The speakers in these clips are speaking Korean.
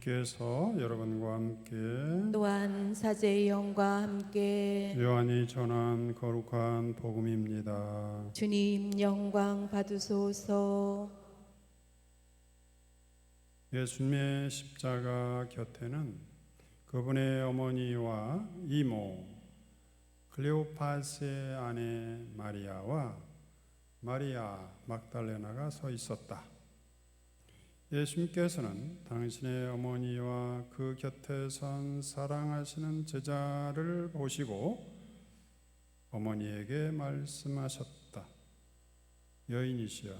께서 여러분과 함께 또한 사제의 영과 함께 요한이 전한 거룩한 복음입니다. 주님 영광 받으소서. 예수님의 십자가 곁에는 그분의 어머니와 이모 클레오파스의 아내 마리아와 마리아 막달레나가 서 있었다. 예수님께서는 당신의 어머니와 그 곁에 선 사랑하시는 제자를 보시고 어머니에게 말씀하셨다. 여인이시여,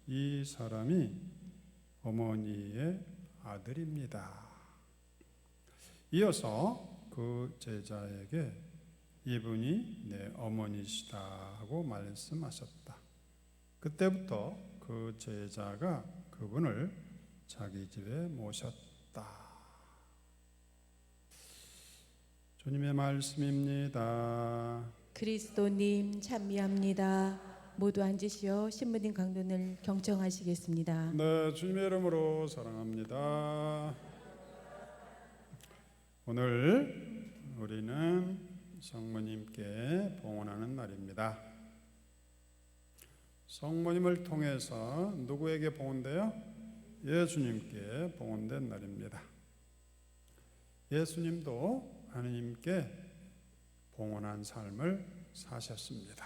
이 사람이 어머니의 아들입니다. 이어서 그 제자에게 이분이 내 어머니시다 하고 말씀하셨다. 그때부터 그 제자가 그분을 자기 집에 모셨다. 주님의 말씀입니다. 그리스도님 찬미합니다. 모두 앉으시어 신부님 강론을 경청하시겠습니다. 네, 주님의 이름으로 사랑합니다. 오늘 우리는 성모님께 봉헌하는 날입니다. 성모님을 통해서 누구에게 봉헌돼요? 예수님께 봉헌된 날입니다. 예수님도 하느님께 봉헌한 삶을 사셨습니다.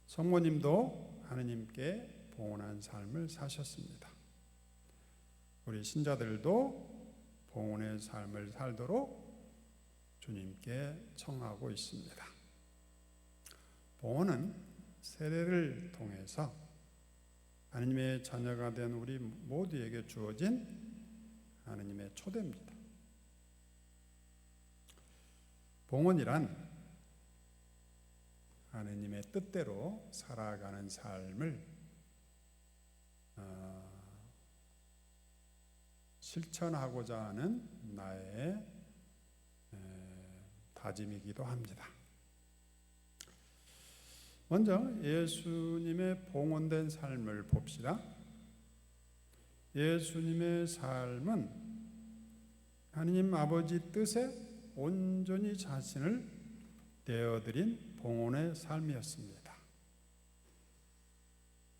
성모님도 하느님께 봉헌한 삶을 사셨습니다. 우리 신자들도 봉헌의 삶을 살도록 주님께 청하고 있습니다. 봉헌은 세례를 통해서 하느님의 자녀가 된 우리 모두에게 주어진 하느님의 초대입니다. 봉헌이란 하느님의 뜻대로 살아가는 삶을 실천하고자 하는 나의 다짐이기도 합니다. 먼저 예수님의 봉헌된 삶을 봅시다. 예수님의 삶은 하느님 아버지 뜻에 온전히 자신을 내어드린 봉헌의 삶이었습니다.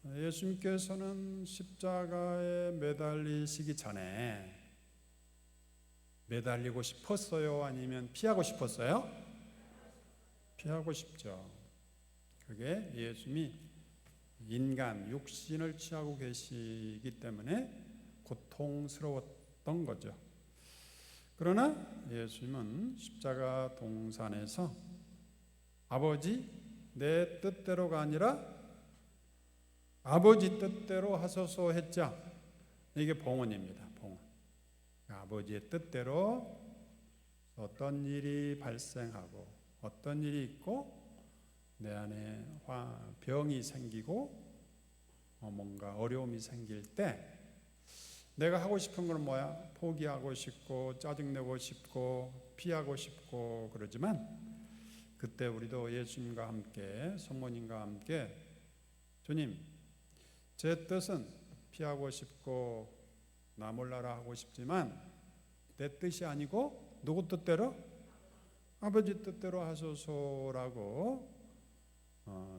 예수님께서는 십자가에 매달리시기 전에 매달리고 싶었어요? 아니면 피하고 싶었어요? 피하고 싶죠. 그게 예수님이 인간 육신을 취하고 계시기 때문에 고통스러웠던 거죠. 그러나 예수님은 십자가 동산에서 아버지 내 뜻대로가 아니라 아버지 뜻대로 하소서 했자. 이게 봉헌입니다. 봉헌. 아버지의 뜻대로 어떤 일이 발생하고 어떤 일이 있고 내 안에 병이 생기고 뭔가 어려움이 생길 때 내가 하고 싶은 건 뭐야? 포기하고 싶고 짜증내고 싶고 피하고 싶고 그러지만 그때 우리도 예수님과 함께 성모님과 함께 주님 제 뜻은 피하고 싶고 나 몰라라 하고 싶지만 내 뜻이 아니고 누구 뜻대로? 아버지 뜻대로 하소서라고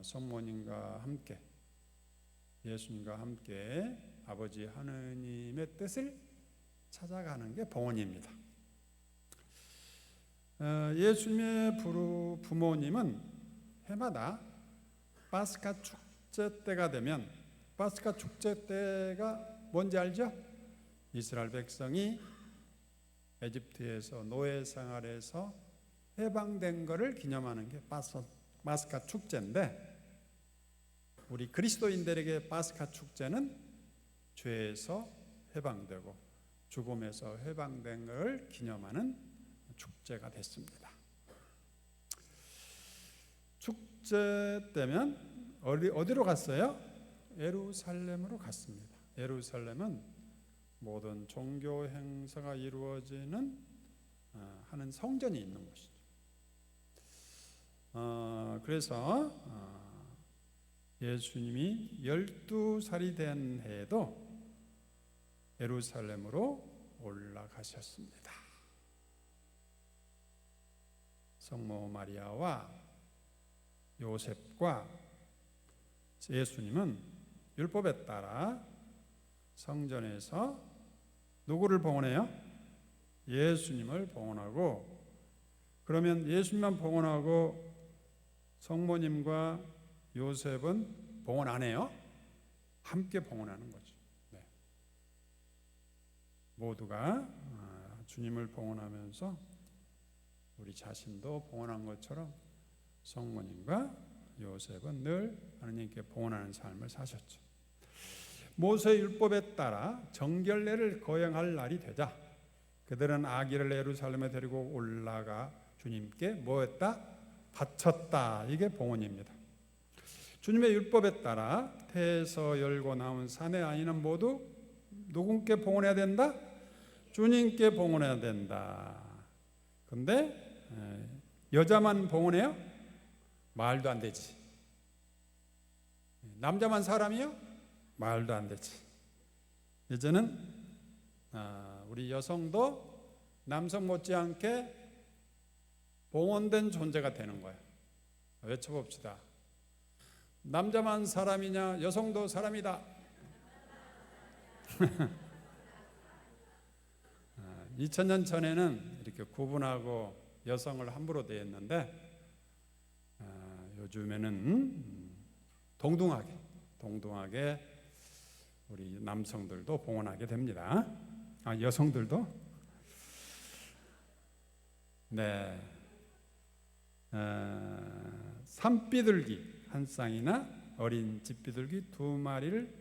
성모님과 함께 예수님과 함께 아버지 하느님의 뜻을 찾아가는 게 봉헌입니다. 예수님의 부모님은 해마다 파스카 축제 때가 되면 파스카 축제 때가 뭔지 알죠? 이스라엘 백성이 에집트에서 노예 생활에서 해방된 것을 기념하는 게 파스카 축제인데 우리 그리스도인들에게 파스카 축제는 죄에서 해방되고 죽음에서 해방된 것을 기념하는 축제가 됐습니다. 축제 때면 어디로 갔어요? 예루살렘으로 갔습니다. 예루살렘은 모든 종교 행사가 이루어지는 하는 성전이 있는 곳이죠. 그래서 예수님이 12살이 된 해에도 예루살렘으로 올라가셨습니다. 성모 마리아와 요셉과 예수님은 율법에 따라 성전에서 누구를 봉헌해요? 예수님을 봉헌하고, 그러면 예수님만 봉헌하고 성모님과 요셉은 봉헌 안 해요? 함께 봉헌하는 거죠. 네. 모두가 주님을 봉헌하면서 우리 자신도 봉헌한 것처럼 성모님과 요셉은 늘 하나님께 봉헌하는 삶을 사셨죠. 모세의 율법에 따라 정결례를 거행할 날이 되자 그들은 아기를 예루살렘에 데리고 올라가 주님께 뭐했다? 바쳤다. 이게 봉헌입니다. 주님의 율법에 따라 태에서 열고 나온 사내 아이는 모두 누군께 봉헌해야 된다? 주님께 봉헌해야 된다. 근데 여자만 봉헌해요? 말도 안 되지. 남자만 사람이요? 말도 안 되지. 이제는 우리 여성도 남성 못지않게 봉헌된 존재가 되는 거예요. 외쳐봅시다. 남자만 사람이냐? 여성도 사람이다. 2000년 전에는 이렇게 구분하고 여성을 함부로 대했는데 요즘에는 동등하게 우리 남성들도 봉헌하게 됩니다. 여성들도. 네. 산비둘기 한 쌍이나 어린 집비둘기 2마리를,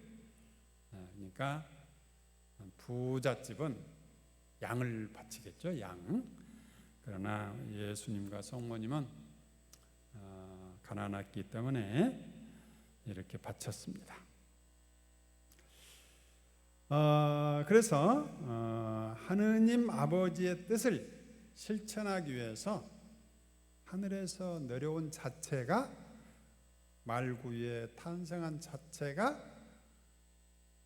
그러니까 부잣집은 양을 바치겠죠, 양. 그러나 예수님과 성모님은 가난했기 때문에 이렇게 바쳤습니다. 그래서 하느님 아버지의 뜻을 실천하기 위해서 하늘에서 내려온 자체가, 말구유에 탄생한 자체가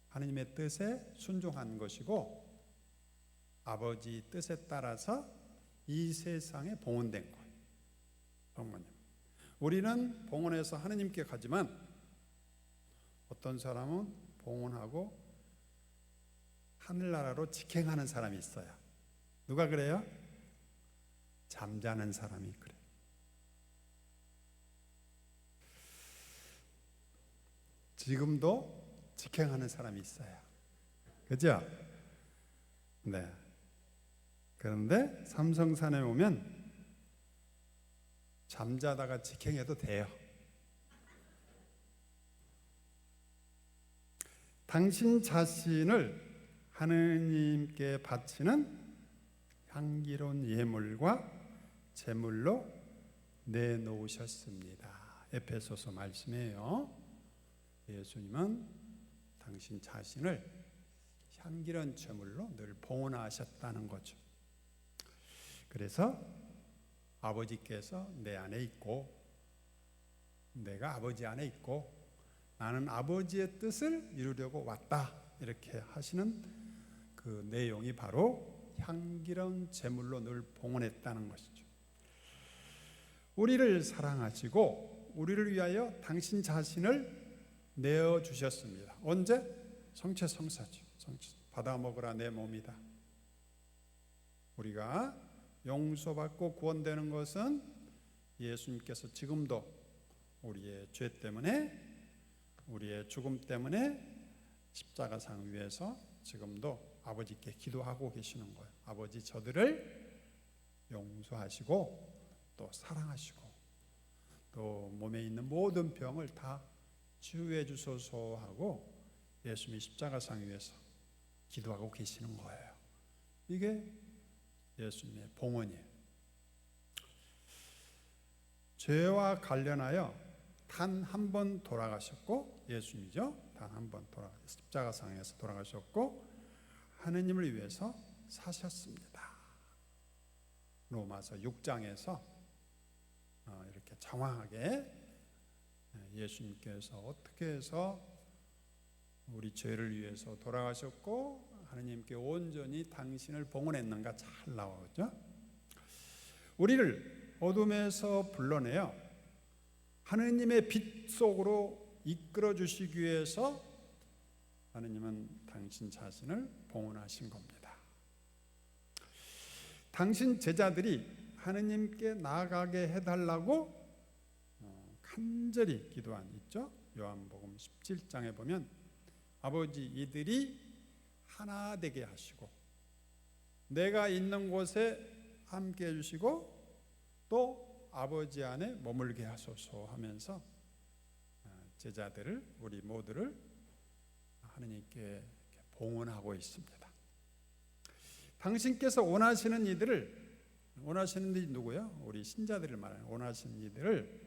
하느님의 뜻에 순종한 것이고 아버지 뜻에 따라서 이 세상에 봉헌된 거예요. 성모님. 우리는 봉헌해서 하느님께 가지만 어떤 사람은 봉헌하고 하늘나라로 직행하는 사람이 있어요. 누가 그래요? 잠자는 사람이 그래요. 지금도 직행하는 사람이 있어요. 그죠? 네. 그런데 삼성산에 오면 잠자다가 직행해도 돼요. 당신 자신을 하느님께 바치는 향기로운 예물과 제물로 내놓으셨습니다. 에베소서 말씀이에요. 예수님은 당신 자신을 향기로운 제물로 늘 봉헌하셨다는 거죠. 그래서 아버지께서 내 안에 있고 내가 아버지 안에 있고 나는 아버지의 뜻을 이루려고 왔다, 이렇게 하시는 그 내용이 바로 향기로운 제물로 늘 봉헌했다는 것이죠. 우리를 사랑하시고 우리를 위하여 당신 자신을 내어주셨습니다. 언제? 성체성사죠. 받아 먹으라 내 몸이다. 우리가 용서받고 구원되는 것은 예수님께서 지금도 우리의 죄 때문에, 우리의 죽음 때문에 십자가상 위에서 지금도 아버지께 기도하고 계시는 거예요. 아버지, 저들을 용서하시고 또 사랑하시고 또 몸에 있는 모든 병을 다 치유해 주소서 하고 예수님이 십자가상 위에서 기도하고 계시는 거예요. 이게 예수님의 봉헌이에요. 죄와 관련하여 단 한 번 돌아가셨고, 예수님이죠. 단 한 번 십자가상에서 돌아가셨고 하느님을 위해서 사셨습니다. 로마서 6장에서 이렇게 장황하게 예수님께서 어떻게 해서 우리 죄를 위해서 돌아가셨고 하느님께 온전히 당신을 봉헌했는가 잘 나오죠. 우리를 어둠에서 불러내어 하느님의 빛 속으로 이끌어 주시기 위해서 하느님은 당신 자신을 봉헌하신 겁니다. 당신 제자들이 하느님께 나아가게 해달라고 간절히 기도한 있죠. 요한복음 17장에 보면 아버지 이들이 하나 되게 하시고 내가 있는 곳에 함께 해주시고 또 아버지 안에 머물게 하소서 하면서 제자들을 우리 모두를 하느님께 봉헌하고 있습니다. 당신께서 원하시는 이들을 원하시는 이들이 누구요? 우리 신자들을 말하는 원하시는 이들을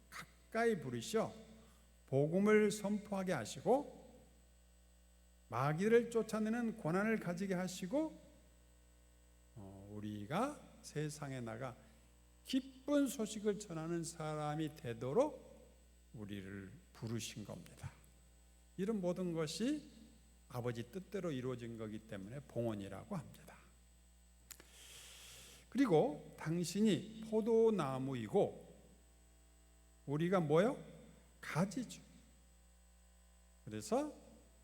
가까이 부르셔 복음을 선포하게 하시고 마귀를 쫓아내는 권한을 가지게 하시고 우리가 세상에 나가 기쁜 소식을 전하는 사람이 되도록 우리를 부르신 겁니다. 이런 모든 것이 아버지 뜻대로 이루어진 거기 때문에 봉헌이라고 합니다. 그리고 당신이 포도나무이고 우리가 뭐요? 가지죠. 그래서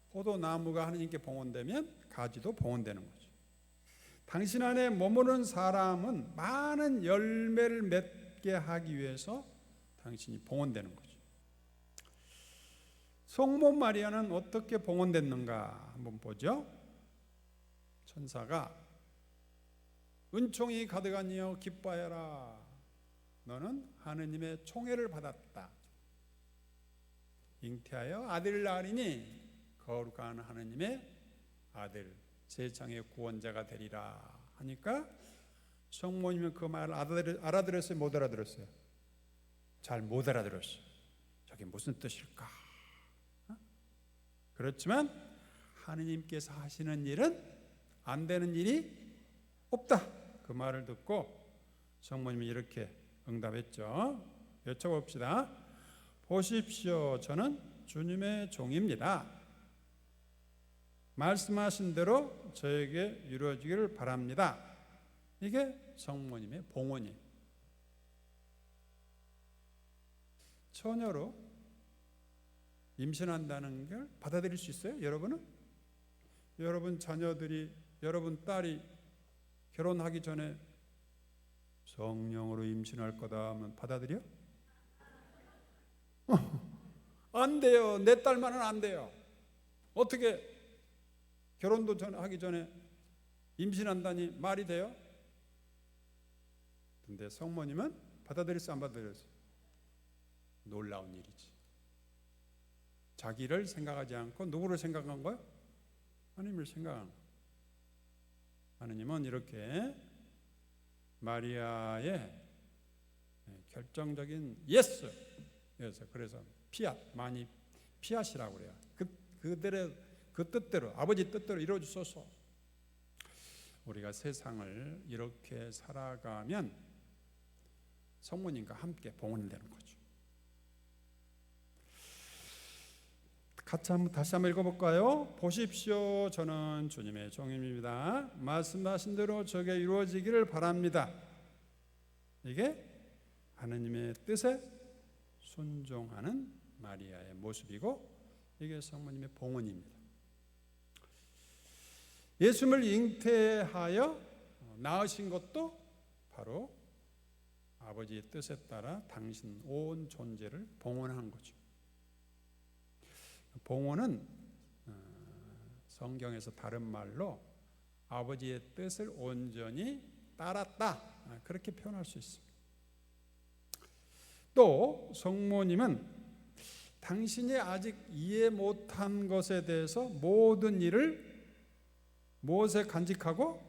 포도나무가 하나님께 봉헌되면 가지도 봉헌되는 거죠. 당신 안에 머무는 사람은 많은 열매를 맺게 하기 위해서 당신이 봉헌되는 거죠. 성모 마리아는 어떻게 봉헌됐는가 한번 보죠. 천사가 은총이 가득한 이여 기뻐하여라. 너는 하느님의 총애를 받았다. 잉태하여 아들을 낳으리니 거룩한 하느님의 아들 세상의 구원자가 되리라 하니까 성모님은 그 말을 알아들었어요? 못 알아들었어요? 잘 못 알아들었어요. 저게 무슨 뜻일까? 그렇지만 하느님께서 하시는 일은 안 되는 일이 없다. 그 말을 듣고 성모님이 이렇게 응답했죠. 외쳐봅시다. 보십시오. 저는 주님의 종입니다. 말씀하신 대로 저에게 이루어지기를 바랍니다. 이게 성모님의 봉헌이에요. 처녀로 임신한다는 걸 받아들일 수 있어요? 여러분은? 여러분 자녀들이 여러분 딸이 결혼하기 전에 성령으로 임신할 거다 하면 받아들여? 안 돼요. 내 딸만은 안 돼요. 어떻게 결혼도 하기 전에 임신한다니 말이 돼요? 근데 성모님은 받아들였어 안 받아들였어? 놀라운 일이지. 자기를 생각하지 않고 누구를 생각한 거예요? 하나님을 생각한 거예요. 하나님은 이렇게 마리아의 결정적인 예스, 그래서 피앗, 많이 피앗이라고 그래요. 그 뜻대로 아버지 뜻대로 이루어 주소서. 우리가 세상을 이렇게 살아가면 성모님과 함께 봉헌되는 거죠. 다시 한번 읽어볼까요? 보십시오. 저는 주님의 종입니다. 말씀하신 대로 저게 이루어지기를 바랍니다. 이게 하느님의 뜻에 순종하는 마리아의 모습이고 이게 성모님의 봉헌입니다. 예수님을 잉태하여 낳으신 것도 바로 아버지의 뜻에 따라 당신 온 존재를 봉헌한 거죠. 봉헌은 성경에서 다른 말로 아버지의 뜻을 온전히 따랐다 그렇게 표현할 수 있습니다. 또 성모님은 당신이 아직 이해 못한 것에 대해서 모든 일을 무엇에 간직하고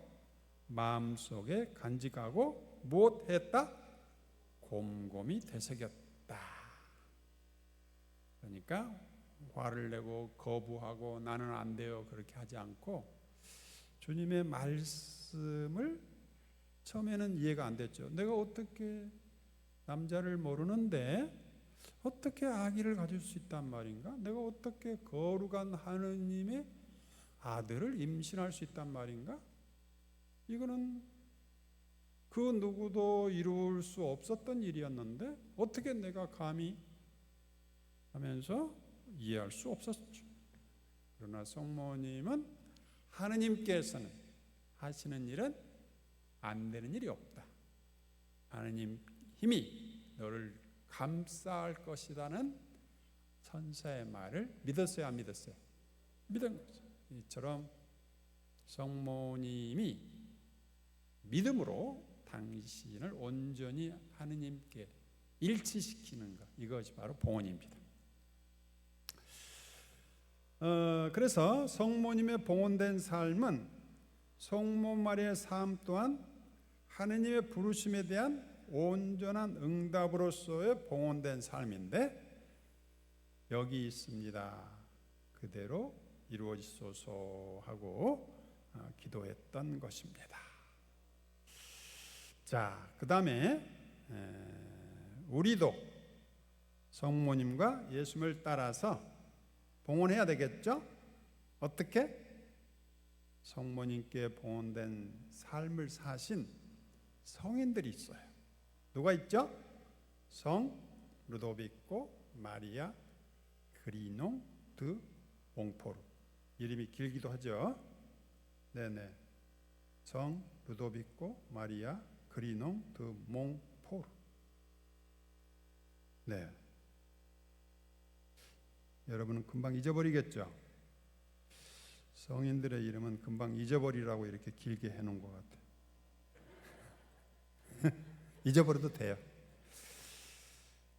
마음속에 간직하고 못했다? 곰곰이 되새겼다. 그러니까 화를 내고 거부하고 나는 안 돼요 그렇게 하지 않고 주님의 말씀을 처음에는 이해가 안 됐죠. 내가 어떻게 남자를 모르는데 어떻게 아기를 가질 수 있단 말인가? 내가 어떻게 거룩한 하느님의 아들을 임신할 수 있단 말인가? 이거는 그 누구도 이룰 수 없었던 일이었는데 어떻게 내가 감히 하면서 이해할 수 없었죠. 그러나 성모님은 하느님께서는 하시는 일은 안 되는 일이 없다. 하느님 힘이 너를 감싸할 것이라는 천사의 말을 믿었어요, 안 믿었어요? 믿은 거죠. 이처럼 성모님이 믿음으로 당신을 온전히 하느님께 일치시키는 것, 이것이 바로 봉헌입니다. 그래서 성모님의 봉헌된 삶은 성모 마리아의 삶 또한 하느님의 부르심에 대한 온전한 응답으로서의 봉헌된 삶인데, 여기 있습니다. 그대로 이루어지소서 하고 기도했던 것입니다. 자, 그 다음에 우리도 성모님과 예수님을 따라서 봉헌해야 되겠죠? 어떻게? 성모님께 봉헌된 삶을 사신 성인들이 있어요. 누가 있죠? 성 루도비코 마리아 그리농 드 몽포르. 이름이 길기도 하죠. 네네. 성 루도비코 마리아 그리농 드 몽포르. 네. 여러분은 금방 잊어버리겠죠? 성인들의 이름은 금방 잊어버리라고 이렇게 길게 해놓은 것 같아요. 잊어버려도 돼요.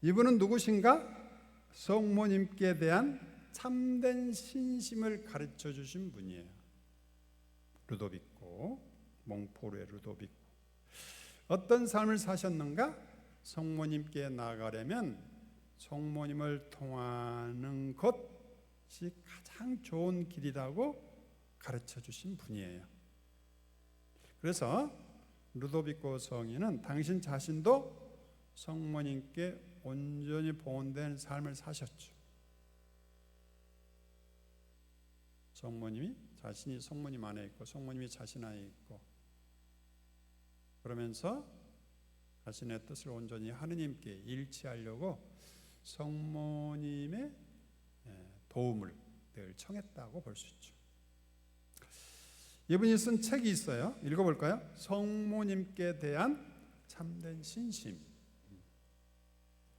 이분은 누구신가? 성모님께 대한 참된 신심을 가르쳐 주신 분이에요. 루도비코, 몽포르의 루도비코. 어떤 삶을 사셨는가? 성모님께 나아가려면 성모님을 통하는 것이 가장 좋은 길이라고 가르쳐 주신 분이에요. 그래서 루도비코 성인은 당신 자신도 성모님께 온전히 봉헌된 삶을 사셨죠. 성모님이 자신이 성모님 안에 있고 성모님이 자신 안에 있고, 그러면서 자신의 뜻을 온전히 하느님께 일치하려고 성모님의 도움을 늘 청했다고 볼 수 있죠. 이분이 쓴 책이 있어요. 읽어볼까요? 성모님께 대한 참된 신심.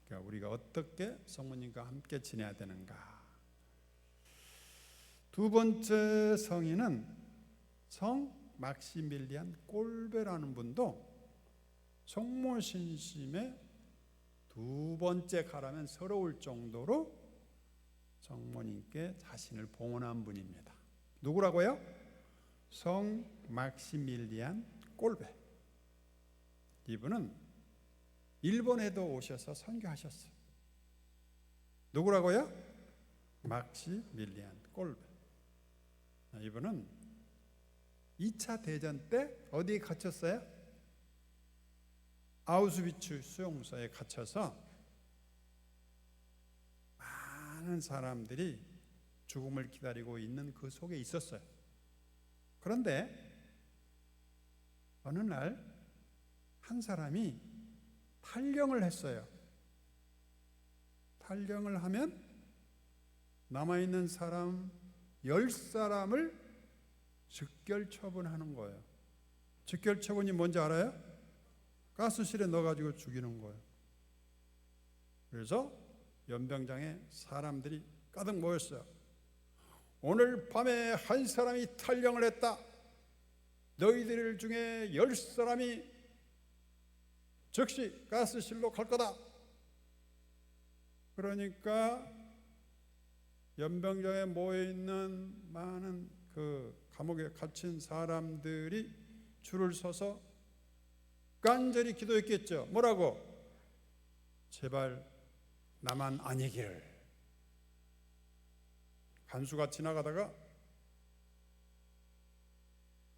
그러니까 우리가 어떻게 성모님과 함께 지내야 되는가. 두 번째 성인은 성 막시밀리안 꼴베라는 분도 성모 신심의 두 번째 가라면 서러울 정도로 성모님께 자신을 봉헌한 분입니다. 누구라고요? 성 막시밀리안 꼴베. 이분은 일본에도 오셔서 선교하셨어요. 누구라고요? 막시밀리안 꼴베. 이분은 2차 대전 때 어디에 갇혔어요? 아우슈비츠 수용소에 갇혀서 많은 사람들이 죽음을 기다리고 있는 그 속에 있었어요. 그런데 어느 날 한 사람이 탈영을 했어요. 탈영을 하면 남아있는 사람 10사람을 즉결 처분하는 거예요. 즉결 처분이 뭔지 알아요? 가스실에 넣어가지고 죽이는 거예요. 그래서 연병장에 사람들이 가득 모였어요. 오늘 밤에 한 사람이 탈영을 했다. 너희들 중에 10사람이 즉시 가스실로 갈 거다. 그러니까 연병장에 모여있는 많은 그 감옥에 갇힌 사람들이 줄을 서서 간절히 기도했겠죠. 뭐라고? 제발 나만 아니기를. 간수가 지나가다가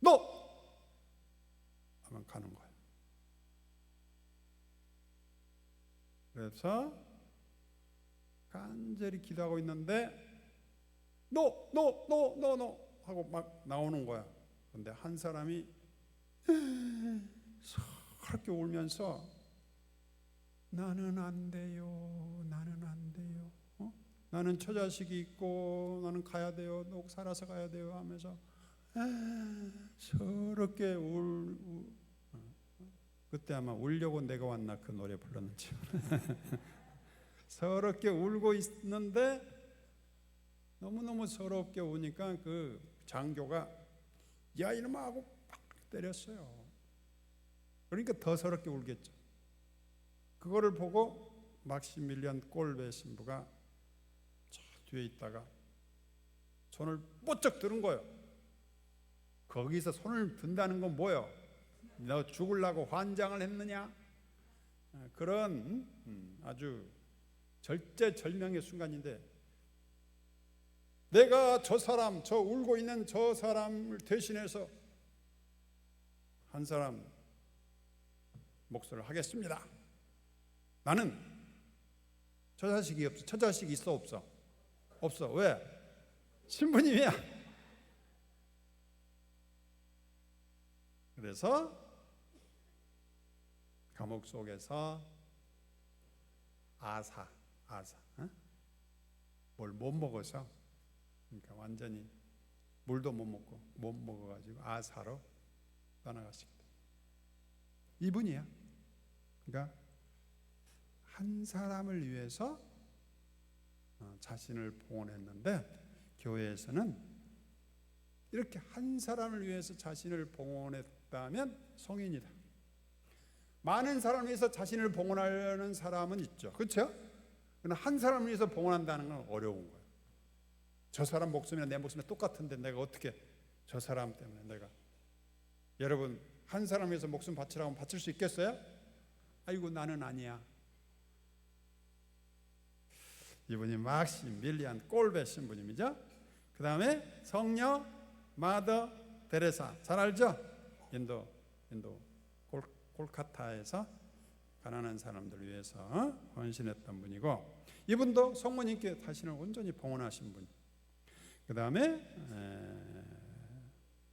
너! 하면 가는 거예요. 그래서 간절히 기도하고 있는데 너 하고 막 나오는 거야. 근데 한 사람이 그렇게 울면서 나는 안 돼요. 나는 안 돼요. 나는 처자식이 있고 나는 가야 돼요. 너 살아서 가야 돼요 하면서 저렇게 그때 아마 울려고 내가 왔나 그 노래 불렀는지 저렇게 울고 있는데 너무너무 서럽게 우니까 그 장교가 야 이놈아 하고 팍 때렸어요. 그러니까 더 서럽게 울겠죠. 그거를 보고 막시밀리안 꼴베 신부가 저 뒤에 있다가 손을 뽀쩍 드는 거예요. 거기서 손을 든다는 건 뭐예요? 너 죽으려고 환장을 했느냐? 그런 아주 절제절명의 순간인데 내가 저 사람, 저 울고 있는 저 사람을 대신해서 한 사람 몫을 하겠습니다. 나는 처자식이 없어. 처자식이 있어 없어? 없어. 왜? 신부님이야. 그래서 감옥 속에서 아사 뭘 못 먹어서 그러니까 완전히 물도 못 먹어가지고 아사로 떠나갔습니다. 이분이야. 그러니까 한 사람을 위해서 자신을 봉헌했는데 교회에서는 이렇게 한 사람을 위해서 자신을 봉헌했다면 성인이다. 많은 사람을 위해서 자신을 봉헌하려는 사람은 있죠. 그렇죠? 그러나 한 사람을 위해서 봉헌한다는 건 어려운 거예요. 저 사람 목숨이나 내 목숨이 똑같은데 내가 어떻게 저 사람 때문에 내가 여러분 한 사람 위해서 목숨 바치라고 바칠 수 있겠어요? 아이고 나는 아니야. 이분이 막시밀리안 꼴베 신부님이죠. 그 다음에 성녀 마더 데레사 잘 알죠? 인도 콜카타에서 가난한 사람들 위해서 헌신했던 분이고 이분도 성모님께 자신을 온전히 봉헌하신 분. 그 다음에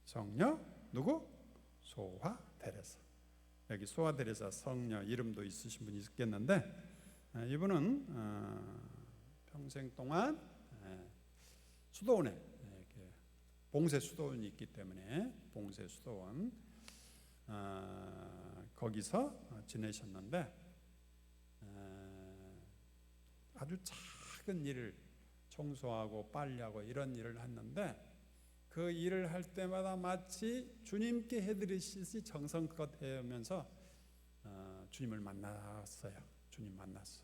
성녀 누구? 소화 데레사. 여기 소화 데레사 성녀 이름도 있으신 분이 있겠는데 이분은 평생 동안 수도원에 봉쇄 수도원이 있기 때문에 봉쇄 수도원 거기서 지내셨는데 아주 작은 일을 청소하고 빨래하고 이런 일을 했는데 그 일을 할 때마다 마치 주님께 해드리시듯이 정성껏 해오면서 주님을 만났어요. 주님 만났어.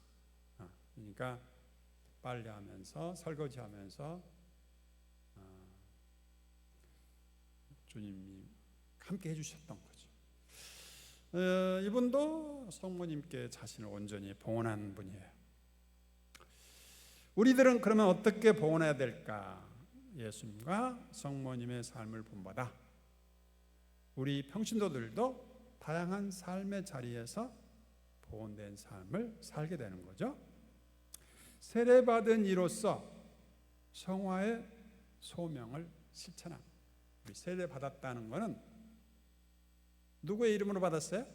그러니까 빨래하면서 설거지하면서 주님이 함께 해주셨던 거죠. 이분도 성모님께 자신을 온전히 봉헌한 분이에요. 우리들은 그러면 어떻게 봉헌해야 될까? 예수님과 성모님의 삶을 본받아 우리 평신도들도 다양한 삶의 자리에서 봉헌된 삶을 살게 되는 거죠. 세례받은 이로써 성화의 소명을 실천합니다. 우리 세례받았다는 것은 누구의 이름으로 받았어요?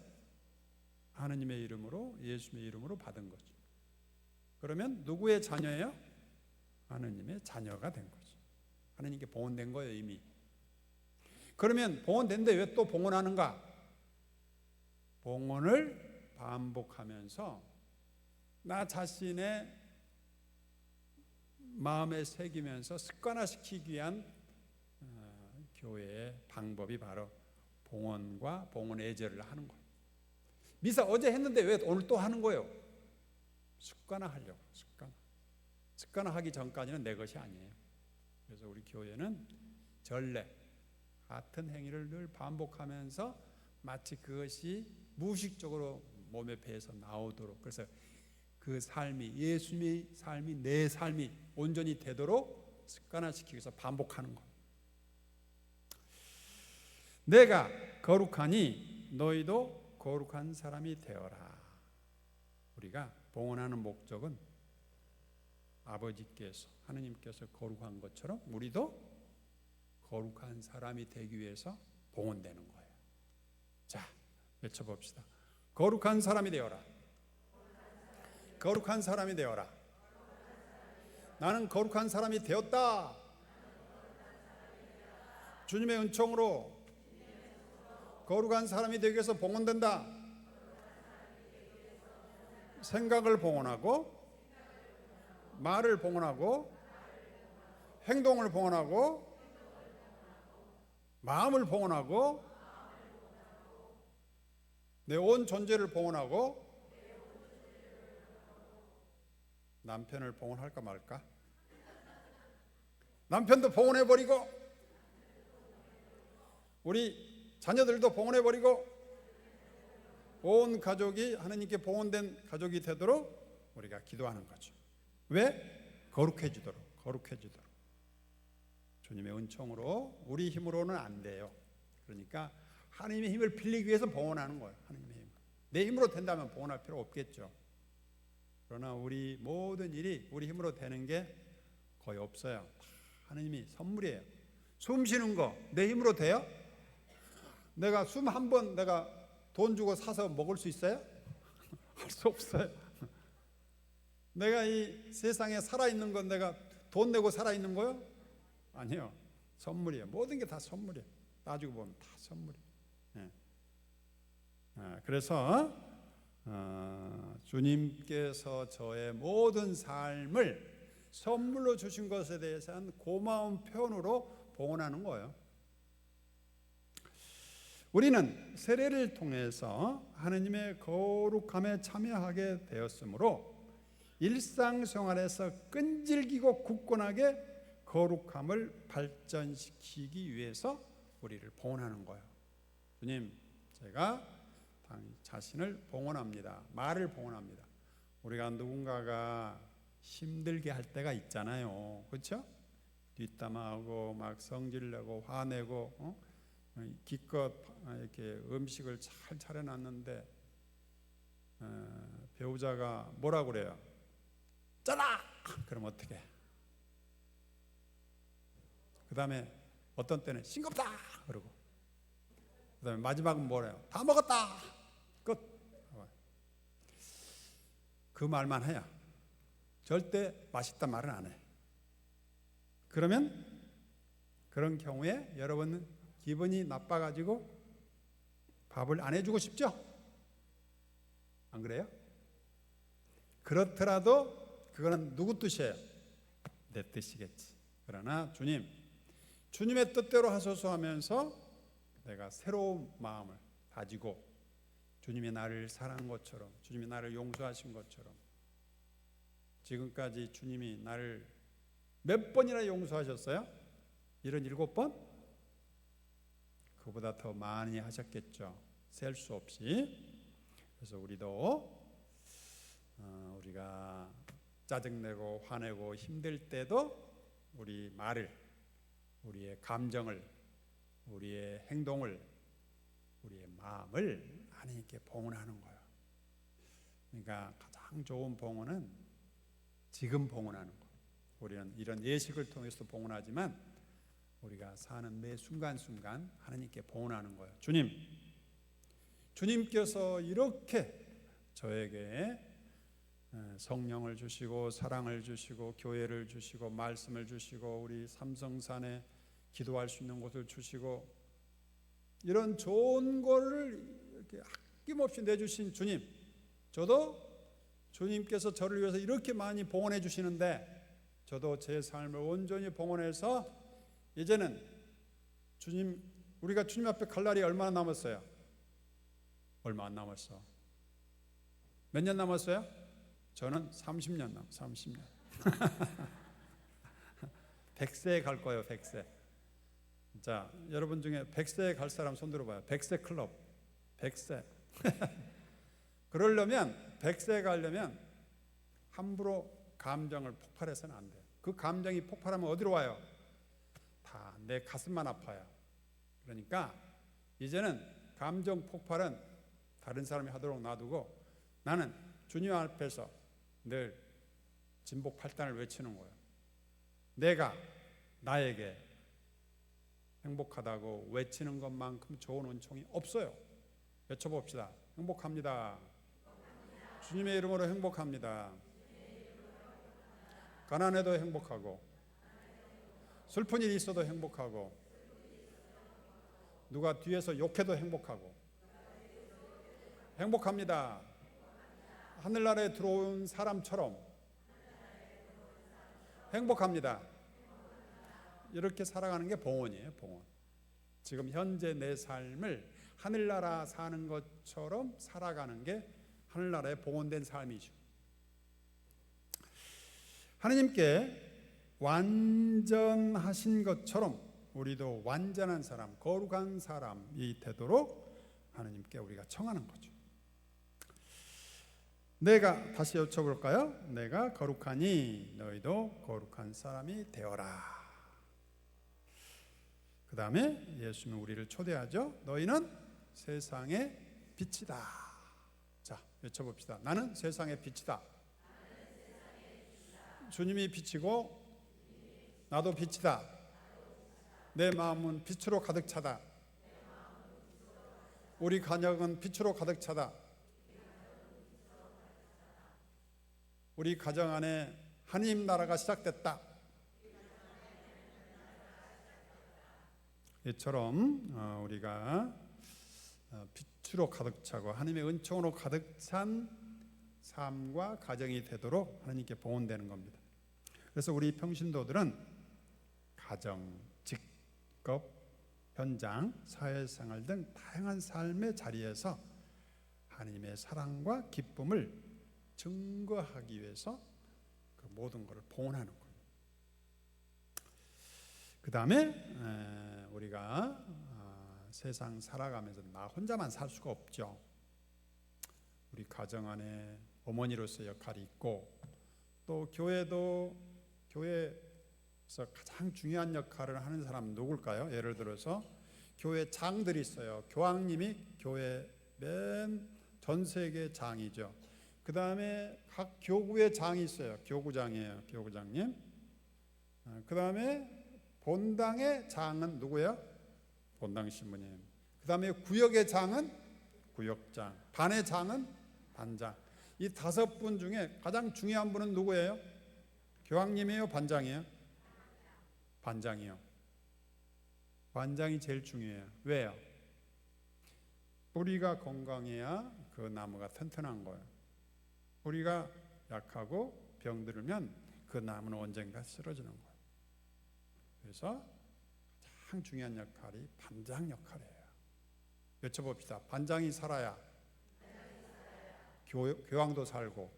하느님의 이름으로, 예수님의 이름으로 받은 거죠. 그러면 누구의 자녀예요? 하느님의 자녀가 된 거죠. 하느님께 봉헌된 거예요 이미. 그러면 봉헌된데 왜 또 봉헌하는가? 봉헌을 반복하면서 나 자신의 마음에 새기면서 습관화시키기 위한 교회의 방법이 바로 봉헌과 봉헌 예절을 하는 거예요. 미사 어제 했는데 왜 오늘 또 하는 거예요? 습관화하려고. 습관화하기 전까지는 내 것이 아니에요. 그래서 우리 교회는 전례 같은 행위를 늘 반복하면서 마치 그것이 무의식적으로 몸에 배에서 나오도록 그래서 그 삶이 예수님의 삶이 내 삶이 온전히 되도록 습관화시키기 위해서 반복하는 것. 내가 거룩하니 너희도 거룩한 사람이 되어라. 우리가 봉헌하는 목적은 아버지께서 하느님께서 거룩한 것처럼 우리도 거룩한 사람이 되기 위해서 봉헌되는 거예요. 자, 외쳐봅시다. 거룩한 사람이 되어라. 거룩한 사람이 되어라. 나는 거룩한 사람이 되었다. 주님의 은총으로 거룩한 사람이 되기 위해서 봉헌된다. 생각을 봉헌하고, 말을 봉헌하고, 행동을 봉헌하고, 마음을 봉헌하고, 내 온 존재를 봉헌하고, 남편을 봉헌할까 말까? 남편도 봉헌해버리고, 우리 자녀들도 봉헌해버리고, 온 가족이 하나님께 봉헌된 가족이 되도록 우리가 기도하는 거죠. 왜? 거룩해지도록. 주님의 은총으로, 우리 힘으로는 안 돼요. 그러니까 하나님의 힘을 빌리기 위해서 봉헌하는 거예요. 하나님의 힘. 내 힘으로 된다면 봉헌할 필요 없겠죠. 그러나 우리 모든 일이 우리 힘으로 되는 게 거의 없어요. 하나님이 선물이에요. 숨 쉬는 거 내 힘으로 돼요? 내가 숨 한 번 내가 돈 주고 사서 먹을 수 있어요? 할 수 없어요. 내가 이 세상에 살아있는 건 내가 돈 내고 살아있는 거요? 아니요. 선물이에요. 모든 게 다 선물이에요. 따지고 보면 다 선물이에요. 네. 그래서 주님께서 저의 모든 삶을 선물로 주신 것에 대해서는 고마운 표현으로 봉헌하는 거예요. 우리는 세례를 통해서 하나님의 거룩함에 참여하게 되었으므로 일상생활에서 끈질기고 굳건하게 거룩함을 발전시키기 위해서 우리를 봉헌하는 거예요. 주님, 제가 자신을 봉헌합니다. 말을 봉헌합니다. 우리가 누군가가 힘들게 할 때가 있잖아요. 그렇죠? 뒷담화하고 막 성질내고 화내고 기껏 이렇게 음식을 잘 차려놨는데 배우자가 뭐라 그래요? 짜라! 그럼 어떻게? 그 다음에 어떤 때는 싱겁다! 그러고 그 다음에 마지막은 뭐래요? 다 먹었다! 끝! 그 말만 해야 절대 맛있다 말은 안 해. 그러면 그런 경우에 여러분은 기분이 나빠가지고 밥을 안 해주고 싶죠? 안 그래요? 그렇더라도 그거는 누구 뜻이에요? 내 뜻이겠지. 그러나 주님의 뜻대로 하소서 하면서 내가 새로운 마음을 가지고 주님이 나를 사랑한 것처럼, 주님이 나를 용서하신 것처럼, 지금까지 주님이 나를 몇 번이나 용서하셨어요? 77번? 그보다 더 많이 하셨겠죠. 셀 수 없이. 그래서 우리도 우리가 짜증내고 화내고 힘들 때도 우리 말을, 우리의 감정을, 우리의 행동을, 우리의 마음을 하나님께 봉헌하는 거예요. 그러니까 가장 좋은 봉헌은 지금 봉헌하는 거예요. 우리는 이런 예식을 통해서 봉헌하지만 우리가 사는 매 순간순간 하나님께 봉헌하는 거예요. 주님께서 이렇게 저에게 성령을 주시고 사랑을 주시고 교회를 주시고 말씀을 주시고 우리 삼성산에 기도할 수 있는 곳을 주시고 이런 좋은 거를 이렇게 아낌없이 내주신 주님, 저도 주님께서 저를 위해서 이렇게 많이 봉헌해 주시는데 저도 제 삶을 온전히 봉헌해서 이제는 우리가 주님 앞에 갈 날이 얼마나 남았어요? 얼마 안 남았어. 몇 년 남았어요? 저는 30년 남았어요. 30년. 100세에 갈 거예요. 100세. 자, 여러분 중에 100세에 갈 사람 손 들어봐요. 100세 클럽. 100세. 그러려면 100세에 가려면 함부로 감정을 폭발해서는 안 돼요. 그 감정이 폭발하면 어디로 와요? 다 내 가슴만 아파요. 그러니까 이제는 감정 폭발은 다른 사람이 하도록 놔두고 나는 주님 앞에서 늘 진복 8단을 외치는 거예요. 내가 나에게 행복하다고 외치는 것만큼 좋은 은총이 없어요. 외쳐봅시다. 행복합니다. 주님의 이름으로 행복합니다. 가난해도 행복하고, 슬픈 일이 있어도 행복하고, 누가 뒤에서 욕해도 행복하고, 행복합니다. 하늘나라에 들어온 사람처럼 행복합니다. 이렇게 살아가는 게 봉헌이에요. 봉헌. 지금 현재 내 삶을 하늘나라 사는 것처럼 살아가는 게 하늘나라에 봉헌된 삶이죠. 하느님께 완전하신 것처럼 우리도 완전한 사람, 거룩한 사람이 되도록 하느님께 우리가 청하는 거죠. 내가, 다시 여쭤볼까요? 내가 거룩하니 너희도 거룩한 사람이 되어라. 그 다음에 예수는 우리를 초대하죠. 너희는 세상의 빛이다. 자, 외쳐봅시다. 나는 세상의 빛이다. 주님이 빛이고 나도 빛이다. 내 마음은 빛으로 가득 차다. 우리 가정은 빛으로 가득 차다. 우리 가정 안에 하나님 나라가 시작됐다. 이처럼 우리가 빛으로 가득 차고 하나님의 은총으로 가득 찬 삶과 가정이 되도록 하나님께 봉헌되는 겁니다. 그래서 우리 평신도들은 가정, 직업, 현장, 사회생활 등 다양한 삶의 자리에서 하나님의 사랑과 기쁨을 증거하기 위해서 그 모든 것을 봉헌하는 거예요. 그 다음에 우리가 세상 살아가면서 나 혼자만 살 수가 없죠. 우리 가정 안에 어머니로서의 역할이 있고, 또 교회에서 가장 중요한 역할을 하는 사람은 누굴까요? 예를 들어서 교회 장들이 있어요. 교황님이 교회 맨 전 세계 장이죠. 그 다음에 각 교구의 장이 있어요. 교구장이에요. 교구장님. 그 다음에 본당의 장은 누구예요? 본당 신부님. 그 다음에 구역의 장은 구역장. 반의 장은 반장. 이 5분 중에 가장 중요한 분은 누구예요? 교황님이에요? 반장이에요? 반장이요. 반장이 제일 중요해요. 왜요? 뿌리가 건강해야 그 나무가 튼튼한 거예요. 뿌리가 약하고 병들면 그 나무는 언젠가 쓰러지는 거예요. 그래서 가장 중요한 역할이 반장 역할이에요. 여쭤봅시다. 반장이 살아야 교황도 살고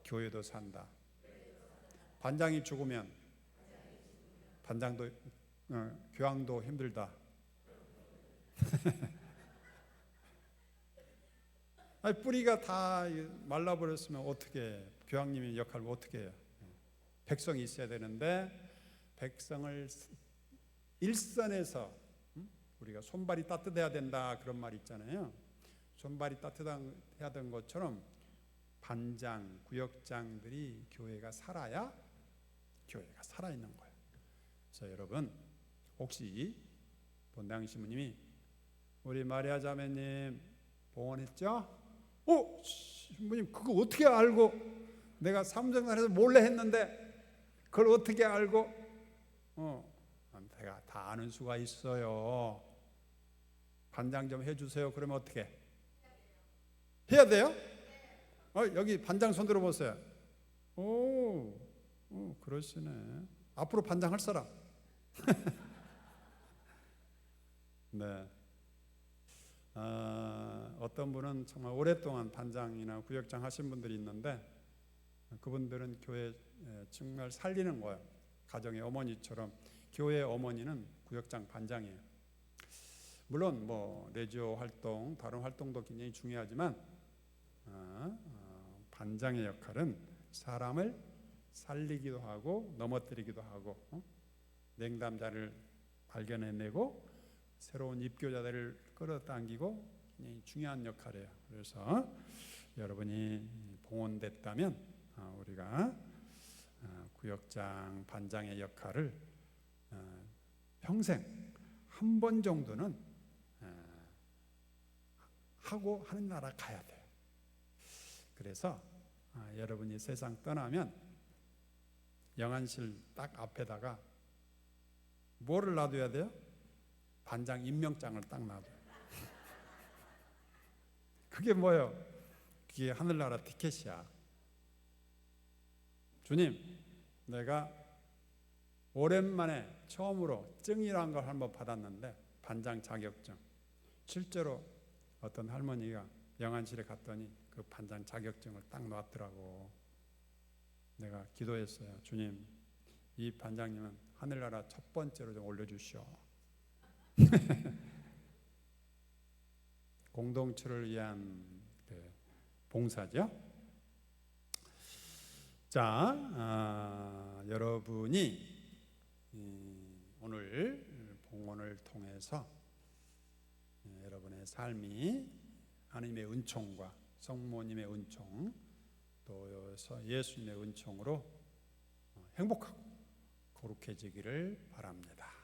교회도 산다. 반장이 죽으면 반장도 교황도 힘들다. 아니, 뿌리가 다 말라버렸으면 어떻게 해요? 교황님의 역할을 어떻게 해요? 백성이 있어야 되는데 백성을 일선에서 우리가 손발이 따뜻해야 된다 그런 말이 있잖아요. 손발이 따뜻해야 되는 것처럼 반장, 구역장들이 교회가 살아야 교회가 살아있는 거예요. 그래서 여러분, 혹시 본당 신부님이 우리 마리아 자매님 봉헌했죠? 신부님 그거 어떻게 알고? 내가 삼성산에서 몰래 했는데 그걸 어떻게 알고? 내가 다 아는 수가 있어요. 반장 좀 해주세요. 그러면 어떻게? 해야 돼요? 여기 반장 손 들어보세요. 그러시네. 앞으로 반장 할 사람? 네. 어떤 분은 정말 오랫동안 반장이나 구역장 하신 분들이 있는데 그분들은 교회 정말 살리는 거예요. 가정의 어머니처럼 교회 어머니는 구역장 반장이에요. 물론 뭐 레지오 활동, 다른 활동도 굉장히 중요하지만 반장의 역할은 사람을 살리기도 하고 넘어뜨리기도 하고 냉담자를 발견해내고 새로운 입교자들을 끌어당기고 굉장히 중요한 역할이에요. 그래서 여러분이 봉헌됐다면 우리가 구역장, 반장의 역할을 평생 한 번 정도는 하고 하는 나라 가야 돼요. 그래서 여러분이 세상 떠나면 영안실 딱 앞에다가 뭐를 놔둬야 돼요? 반장 임명장을 딱 놔둬요. 그게 뭐예요? 그게 하늘나라 티켓이야. 주님, 내가 오랜만에 처음으로 증이라는 걸 한번 받았는데, 반장 자격증. 실제로 어떤 할머니가 영안실에 갔더니 그 반장 자격증을 딱 놨더라고. 내가 기도했어요. 주님, 이 반장님은 하늘나라 첫 번째로 좀 올려주시오. 공동체를 위한 봉사죠. 자, 여러분이 오늘 봉헌을 통해서 여러분의 삶이 하나님의 은총과 성모님의 은총, 또 예수님의 은총으로 행복하고 거룩해지기를 바랍니다.